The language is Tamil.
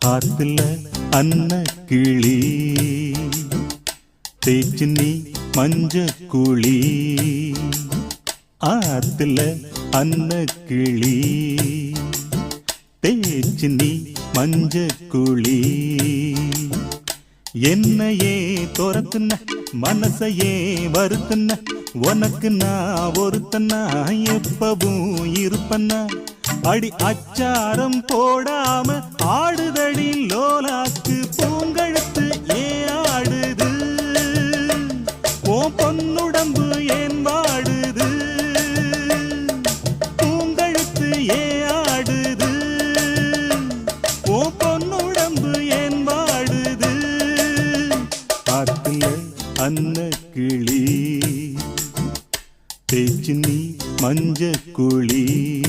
ஆத்துல அன்ன கிளி தேச்சின்னி மஞ்ச குழி ஆத்துல அன்ன கிளி தேச்சின்னி மஞ்ச குழி என்னையே துரத்துன மனசையே வருத்துன உனக்கு நான் ஒருத்தனா எப்பவும் இருப்பனா அடி அச்சாரம் போடாம ஆடுதடி லோலாக்கு